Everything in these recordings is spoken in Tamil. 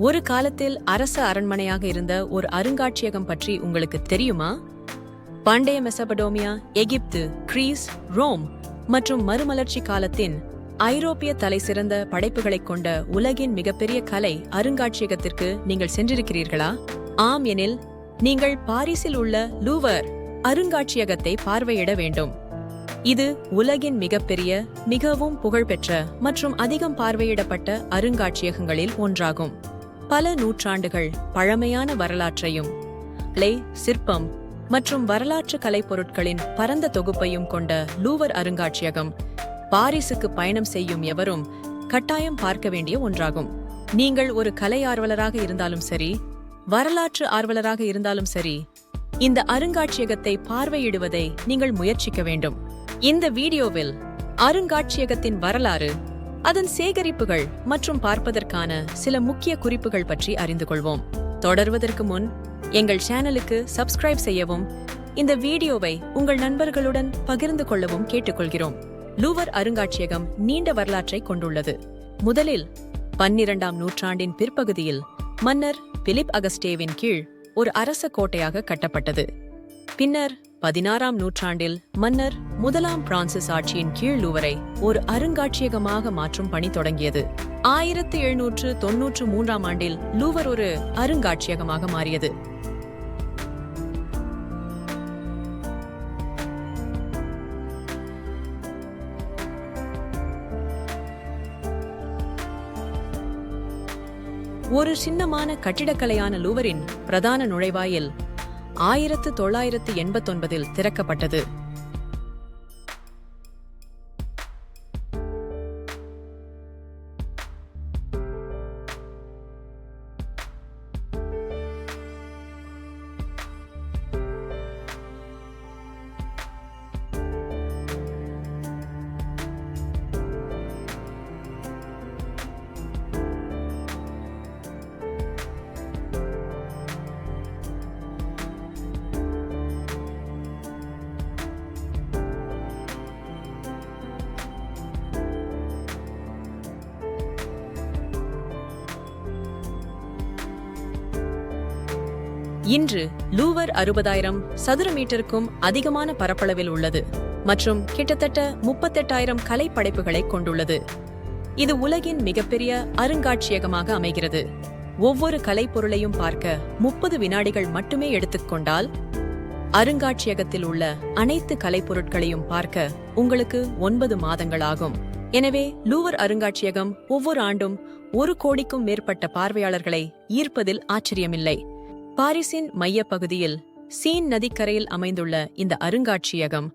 ஒரு காலத்தில் அரச அரண்மனையாக இருந்த ஒரு அருங்காட்சியகம் பற்றி உங்களுக்கு தெரியுமா? பண்டைய மெசபடோமியா, எகிப்து, கிரீஸ், ரோம் மற்றும் மறுமலர்ச்சி காலத்தின் ஐரோப்பிய தலைசிறந்த படைப்புகளைக் கொண்ட உலகின் மிகப்பெரிய கலை அருங்காட்சியகத்திற்கு நீங்கள் சென்றிருக்கிறீர்களா? ஆம் எனில் நீங்கள் பாரிஸில் உள்ள லூவர் அருங்காட்சியகத்தை பார்வையிட வேண்டும். இது உலகின் மிகப்பெரிய, மிகவும் புகழ்பெற்ற மற்றும் அதிகம் பார்வையிடப்பட்ட அருங்காட்சியகங்களில் ஒன்றாகும். பல நூற்றாண்டுகள் பழமையான வரலாற்றையும் சிற்பம் மற்றும் வரலாற்று கலைப்பொருட்களின் பரந்த தொகுப்பையும் கொண்ட லூவர் அருங்காட்சியகம் பாரிஸுக்கு பயணம் செய்யும் எவரும் கட்டாயம் பார்க்க வேண்டிய ஒன்றாகும். நீங்கள் ஒரு கலை ஆர்வலராக இருந்தாலும் சரி, வரலாற்று ஆர்வலராக இருந்தாலும் சரி, இந்த அருங்காட்சியகத்தை பார்வையிடுவதை நீங்கள் முயற்சிக்க வேண்டும். இந்த வீடியோவில் அருங்காட்சியகத்தின் வரலாறு, அதன் சேகரிப்புகள் மற்றும் பார்ப்பதற்கான சில முக்கிய குறிப்புகள் பற்றி அறிந்து கொள்வோம். தொடர்வதற்கு முன் எங்கள் சேனலுக்கு சப்ஸ்கிரைப் செய்யவும், இந்த வீடியோவை உங்கள் நண்பர்களுடன் பகிர்ந்து கொள்ளவும் கேட்டுக்கொள்கிறோம். லூவர் அருங்காட்சியகம் நீண்ட வரலாற்றை கொண்டுள்ளது. முதலில் 12ஆம் நூற்றாண்டின் பிற்பகுதியில் மன்னர் பிலிப் அகஸ்டேவின் கீழ் ஒரு அரச கோட்டையாக கட்டப்பட்டது. பின்னர் 16ஆம் நூற்றாண்டில் மன்னர் 1ஆம் பிரான்சிஸ் ஆட்சியின் கீழ் லூவரை ஒரு அருங்காட்சியகமாக மாற்றும் பணி தொடங்கியது. 1793ஆம் ஆண்டில் லூவர் ஒரு அருங்காட்சியகமாக மாறியது. ஒரு சின்னமான கட்டிடக்கலையான லூவரின் பிரதான நுழைவாயில் 1989இல் திறக்கப்பட்டது. இன்று லூவர் 60,000 சதுர மீட்டருக்கும் அதிகமான பரப்பளவில் உள்ளது மற்றும் கிட்டத்தட்ட 38,000 கலைப்படைப்புகளை கொண்டுள்ளது. இது உலகின் மிகப்பெரிய அருங்காட்சியகமாக அமைகிறது. ஒவ்வொரு கலைப்பொருளையும் பார்க்க 30 வினாடிகள் மட்டுமே எடுத்துக்கொண்டால், அருங்காட்சியகத்தில் உள்ள அனைத்து கலைப்பொருட்களையும் பார்க்க உங்களுக்கு 9 மாதங்கள் ஆகும். எனவே லூவர் அருங்காட்சியகம் ஒவ்வொரு ஆண்டும் 1 கோடிக்கும் மேற்பட்ட பார்வையாளர்களை ஈர்ப்பதில் ஆச்சரியமில்லை. பாரிஸின் மையப்பகுதியில் சீன் நதிக்கரையில் அமைந்துள்ள இந்த அருங்காட்சியகம்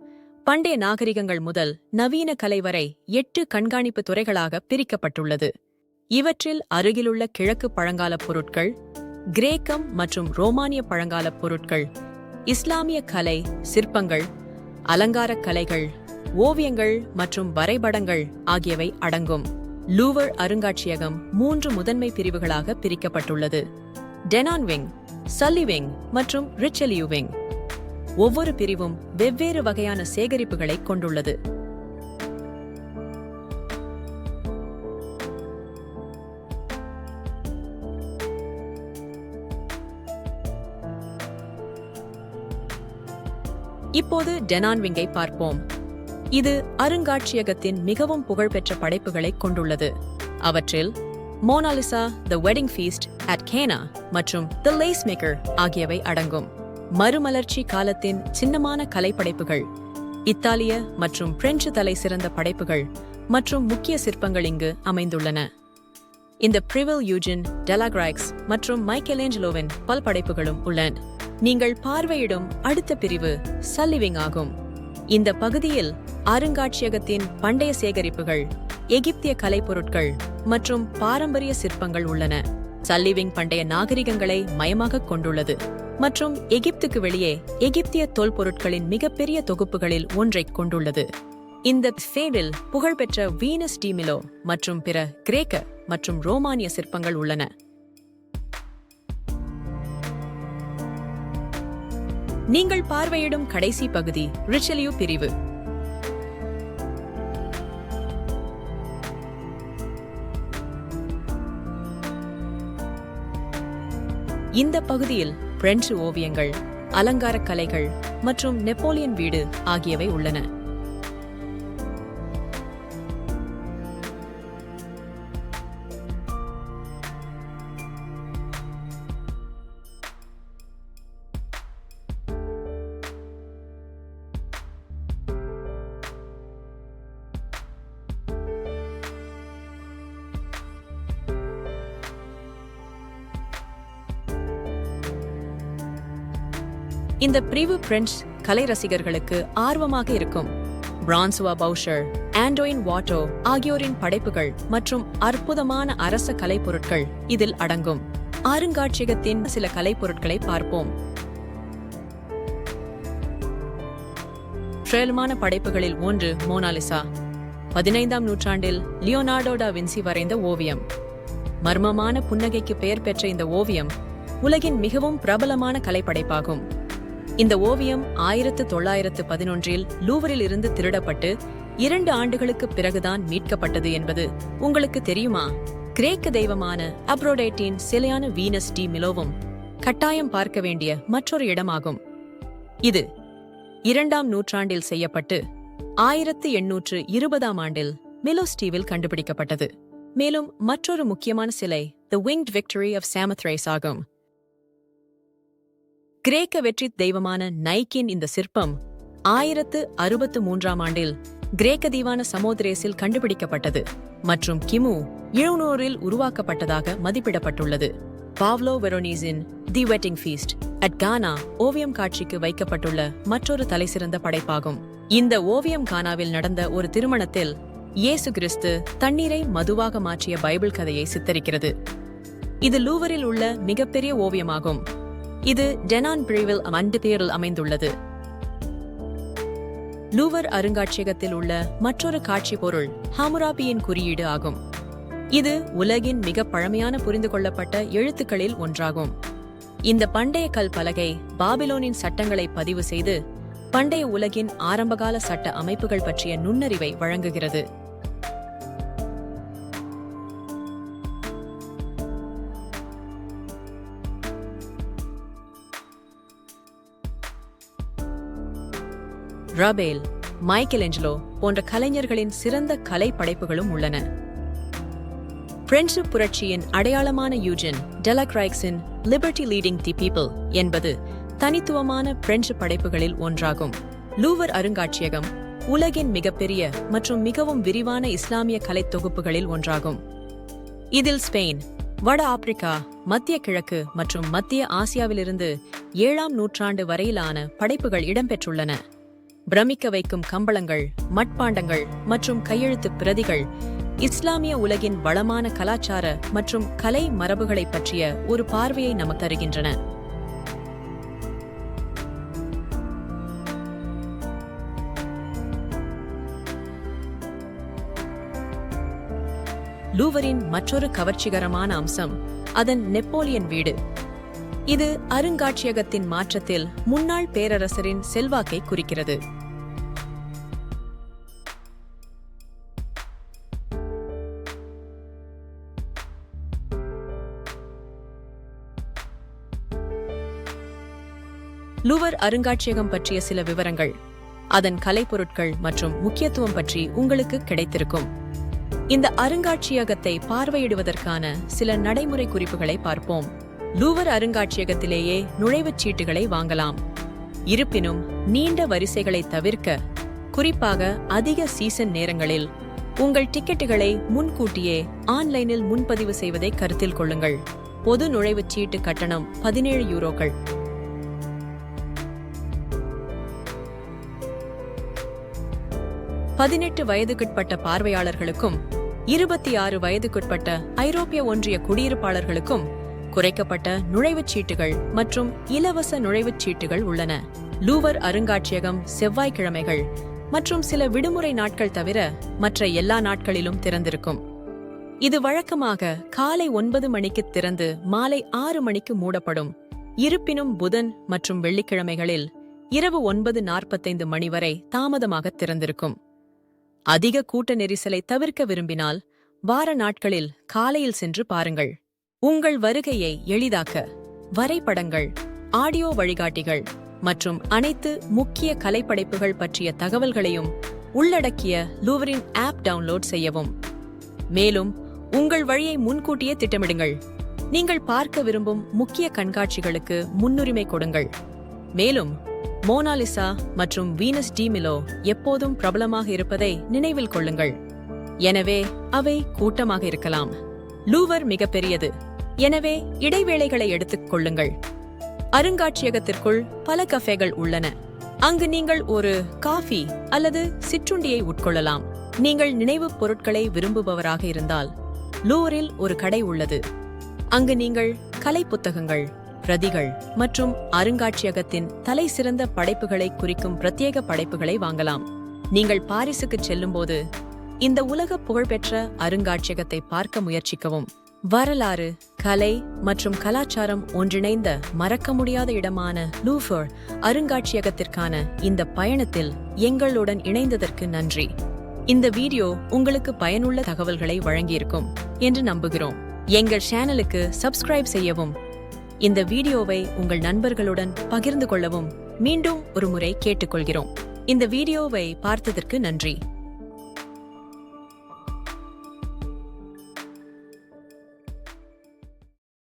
பண்டைய நாகரிகங்கள் முதல் நவீன கலை வரை 8 கண்காணிப்பு துறைகளாக பிரிக்கப்பட்டுள்ளது. இவற்றில் அருகிலுள்ள கிழக்கு பழங்கால பொருட்கள், கிரேக்கம் மற்றும் ரோமானிய பழங்கால பொருட்கள், இஸ்லாமிய கலை, சிற்பங்கள், அலங்கார கலைகள், ஓவியங்கள் மற்றும் வரைபடங்கள் ஆகியவை அடங்கும். லூவர் அருங்காட்சியகம் 3 முதன்மை பிரிவுகளாக பிரிக்கப்பட்டுள்ளது: டெனான் விங், சல்லி விங் மற்றும் ரிச்செலியூ விங். ஒவ்வொரு பிரிவும் வெவ்வேறு வகையான சேகரிப்புகளை கொண்டுள்ளது. இப்போது டெனான் விங்கை பார்ப்போம். இது அருங்காட்சியகத்தின் மிகவும் புகழ்பெற்ற படைப்புகளை கொண்டுள்ளது. அவற்றில் Mona Lisa, the wedding feast at Cana மற்றும் தி லேஸ் மேக்கர் ஆகியவை அடங்கும். மறுமலர்ச்சி காலத்தின் சின்னமான கலைப்படைப்புகள், இத்தாலிய மற்றும் பிரெஞ்சு தலை சிறந்த படைப்புகள் மற்றும் முக்கிய சிற்பங்கள் இங்கு அமைந்துள்ளன. இந்த பிரிவில் யூஜின் டெலாகிராக்ஸ் மற்றும் மைக்கேலேஞ்சலோவின் பல்படைப்புகளும் உள்ளன. நீங்கள் பார்வையிடும் அடுத்த பிரிவு சல்லிவிங் ஆகும். இந்த பகுதியில் அருங்காட்சியகத்தின் பண்டைய சேகரிப்புகள், எகிப்திய கலைப்பொருட்கள் மற்றும் பாரம்பரிய சிற்பங்கள் உள்ளன. சல்லிவிங் பண்டைய நாகரிகங்களை மையமாக கொண்டுள்ளது மற்றும் எகிப்துக்கு வெளியே எகிப்திய தொல்பொருட்களின் மிகப்பெரிய தொகுப்புகளில் ஒன்றைக் கொண்டுள்ளது. இந்த ஃபேடில் புகழ்பெற்ற வீனஸ் டி மிலோ மற்றும் பிற கிரேக்க மற்றும் ரோமானிய சிற்பங்கள் உள்ளன. நீங்கள் பார்வையிடும் கடைசி பகுதி ரிச்செலியூ பிரிவு. இந்த பகுதியில் பிரெஞ்சு ஓவியங்கள், அலங்கார கலைகள் மற்றும் நெப்போலியன் வீடு ஆகியவை உள்ளன. இந்த பிரிவு பிரெஞ்சு கலை ரசிகர்களுக்கு ஆர்வமாக இருக்கும். பிரான்சுவா பவுஷர், ஆண்டோயின் வாட்டோ ஆகியோரின் படைப்புகள் மற்றும் அற்புதமான அரச கலைப்பொருட்கள் இதில் அடங்கும். அருங்காட்சியகத்தின் சில கலைப்பொருட்களை பார்ப்போம். ட்ரேலுமான படைப்புகளில் ஒன்று மோனாலிசா. 15ஆம் நூற்றாண்டில் லியோனார்டோ டா வின்சி வரைந்த ஓவியம். மர்மமான புன்னகைக்கு பெயர் பெற்ற இந்த ஓவியம் உலகின் மிகவும் பிரபலமான கலைப்படைப்பாகும். இந்த ஓவியம் 1911இல் லூவரில் இருந்து திருடப்பட்டு 2 ஆண்டுகளுக்கு பிறகுதான் மீட்கப்பட்டது என்பது உங்களுக்கு தெரியுமா? கிரேக்க தெய்வமான அப்ரோடேட்டின் சிலையான வீனஸ் டி மிலோவும் கட்டாயம் பார்க்க வேண்டிய மற்றொரு இடமாகும். இது 2ஆம் நூற்றாண்டில் செய்யப்பட்டு 1820ஆம் ஆண்டில் மிலோஸ்டீவில் கண்டுபிடிக்கப்பட்டது. மேலும் மற்றொரு முக்கியமான சிலை தி விங்ட் விக்டரி ஆஃப் சாமத்ரேஸ் ஆகும். கிரேக்க வெற்றி தெய்வமான நைக்கின் இந்த சிற்பம் 1063ஆம் ஆண்டில் கிரேக்க தீவான சமோத்ரேஸில் கண்டுபிடிக்கப்பட்டது மற்றும் கிமு 700இல் உருவாக்கப்பட்டதாக மதிப்பிடப்பட்டுள்ளது. பாவ்லோ வெரோனீஸின் the wedding feast at Cana ஓவியம் காட்சிக்கு வைக்கப்பட்டுள்ள மற்றொரு தலைசிறந்த படைப்பாகும். இந்த ஓவியம் கானாவில் நடந்த ஒரு திருமணத்தில் இயேசு கிறிஸ்து தண்ணீரை மதுவாக மாற்றிய பைபிள் கதையை சித்தரிக்கிறது. இது லூவரில் உள்ள மிகப்பெரிய ஓவியமாகும். இது டெனான் பிரிவில் பேரில் அமைந்துள்ளது. லூவர் அருங்காட்சியகத்தில் உள்ள மற்றொரு காட்சி பொருள் ஹாமுராபியின் குறியீடு ஆகும். இது உலகின் மிக பழமையான புரிந்து கொள்ளப்பட்ட எழுத்துக்களில் ஒன்றாகும். இந்த பண்டைய கல் பலகை பாபிலோனின் சட்டங்களை பதிவு செய்து பண்டைய உலகின் ஆரம்பகால சட்ட அமைப்புகள் பற்றிய நுண்ணறிவை வழங்குகிறது. ரபேல், மைக்கேல் ஏஞ்சலோ போன்ற கலைஞர்களின் சிறந்த கலை படைப்புகளும் உள்ளன. பிரெஞ்சு புரட்சியின் அடையாளமான யூஜின் டெலக்ரைக்ஸின் லிபர்ட்டி லீடிங் தி பீப்பிள் என்பது தனித்துவமான பிரெஞ்சு படைப்புகளில் ஒன்றாகும். லூவர் அருங்காட்சியகம் உலகின் மிகப்பெரிய மற்றும் மிகவும் விரிவான இஸ்லாமிய கலை தொகுப்புகளில் ஒன்றாகும். இதில் ஸ்பெயின், வட ஆப்பிரிக்கா, மத்திய கிழக்கு மற்றும் மத்திய ஆசியாவிலிருந்து 7ஆம் நூற்றாண்டு வரையிலான படைப்புகள் இடம்பெற்றுள்ளன. பிரமிக்க வைக்கும் கம்பளங்கள், மட்பாண்டங்கள் மற்றும் கையெழுத்து பிரதிகள் இஸ்லாமிய உலகின் வளமான கலாச்சார மற்றும் கலை மரபுகளை பற்றிய ஒரு பார்வையை நமக்கு தருகின்றன. லூவரின் மற்றொரு கவர்ச்சிகரமான அம்சம் அதன் நெப்போலியன் வீடு. இது அருங்காட்சியகத்தின் மாற்றத்தில் முன்னாள் பேரரசரின் செல்வாக்கை குறிக்கிறது. லூவர் அருங்காட்சியகம் பற்றிய சில விவரங்கள், அதன் கலைப்பொருட்கள் மற்றும் முக்கியத்துவம் பற்றி உங்களுக்கு கிடைத்திருக்கும். இந்த அருங்காட்சியகத்தை பார்வையிடுவதற்கான சில நடைமுறை குறிப்புகளை பார்ப்போம். லூவர் அருங்காட்சியகத்திலேயே நுழைவுச் சீட்டுகளை வாங்கலாம். இருப்பினும் நீண்ட வரிசைகளை தவிர்க்க, குறிப்பாக அதிக சீசன் நேரங்களில் உங்கள் டிக்கெட்டுகளை முன்கூட்டியே ஆன்லைனில் முன்பதிவு செய்வதை கருத்தில் கொள்ளுங்கள். பொது நுழைவுச் சீட்டு கட்டணம் 17 யூரோக்கள். 18 வயதுக்குட்பட்ட பார்வையாளர்களுக்கும் 26 வயதுக்குட்பட்ட ஐரோப்பிய ஒன்றிய குடியிருப்பாளர்களுக்கும் குறைக்கப்பட்ட நுழைவுச் சீட்டுகள் மற்றும் இலவச நுழைவுச் சீட்டுகள் உள்ளன. லூவர் அருங்காட்சியகம் செவ்வாய்க்கிழமைகள் மற்றும் சில விடுமுறை நாட்கள் தவிர மற்ற எல்லா நாட்களிலும் திறந்திருக்கும். இது வழக்கமாக காலை 9 மணிக்கு திறந்து மாலை 6 மணிக்கு மூடப்படும். இருப்பினும் புதன் மற்றும் வெள்ளிக்கிழமைகளில் இரவு 9:45 மணி வரை தாமதமாக திறந்திருக்கும். அதிக கூட்ட நெரிசலை தவிர்க்க விரும்பினால் வார நாட்களில் காலையில் சென்று பாருங்கள். உங்கள் வருகையை எளிதாக்க வரைபடங்கள், ஆடியோ வழிகாட்டிகள் மற்றும் அனைத்து முக்கிய கலைப்படைப்புகள் பற்றிய தகவல்களையும் உள்ளடக்கிய லூவரின் ஆப் டவுன்லோட் செய்யவும். மேலும் உங்கள் வழியை முன்கூட்டியே திட்டமிடுங்கள். நீங்கள் பார்க்க விரும்பும் முக்கிய கண்காட்சிகளுக்கு முன்னுரிமை கொடுங்கள். மேலும் மோனாலிசா மற்றும் வீனஸ் டி மிலோ எப்போதும் பிரபலமாக இருப்பதை நினைவில் கொள்ளுங்கள். எனவே அவை கூட்டமாக இருக்கலாம். லூவர் மிகப்பெரியது, எனவே இடைவேளைகளை எடுத்துக் கொள்ளுங்கள். அருங்காட்சியகத்திற்குள் பல கஃபேகள் உள்ளன. அங்கு நீங்கள் ஒரு காஃபி அல்லது சிற்றுண்டியை உட்கொள்ளலாம். நீங்கள் நினைவுப் பொருட்களை விரும்புபவராக இருந்தால் லூவரில் ஒரு கடை உள்ளது. அங்கு நீங்கள் கலை புத்தகங்கள், பிரதிகள் மற்றும் அருங்காட்சியகத்தின் தலை சிறந்த படைப்புகளை குறிக்கும் பிரத்யேக படைப்புகளை வாங்கலாம். நீங்கள் பாரிஸுக்கு செல்லும்போது இந்த உலக புகழ்பெற்ற அருங்காட்சியகத்தை பார்க்க முயற்சிக்கவும். வரலாறு, கலை மற்றும் கலாச்சாரம் ஒன்றிணைந்த மறக்க முடியாத இடமான லூவர் அருங்காட்சியகத்திற்கான இந்த பயணத்தில் எங்களுடன் இணைந்ததற்கு நன்றி. இந்த வீடியோ உங்களுக்கு பயனுள்ள தகவல்களை வழங்கியிருக்கும் என்று நம்புகிறோம். எங்கள் சேனலுக்கு சப்ஸ்கிரைப் செய்யவும், இந்த வீடியோவை உங்கள் நண்பர்களுடன் பகிர்ந்து கொள்ளவும் மீண்டும் ஒரு முறை கேட்டுக்கொள்கிறோம். இந்த வீடியோவை பார்த்ததற்கு நன்றி.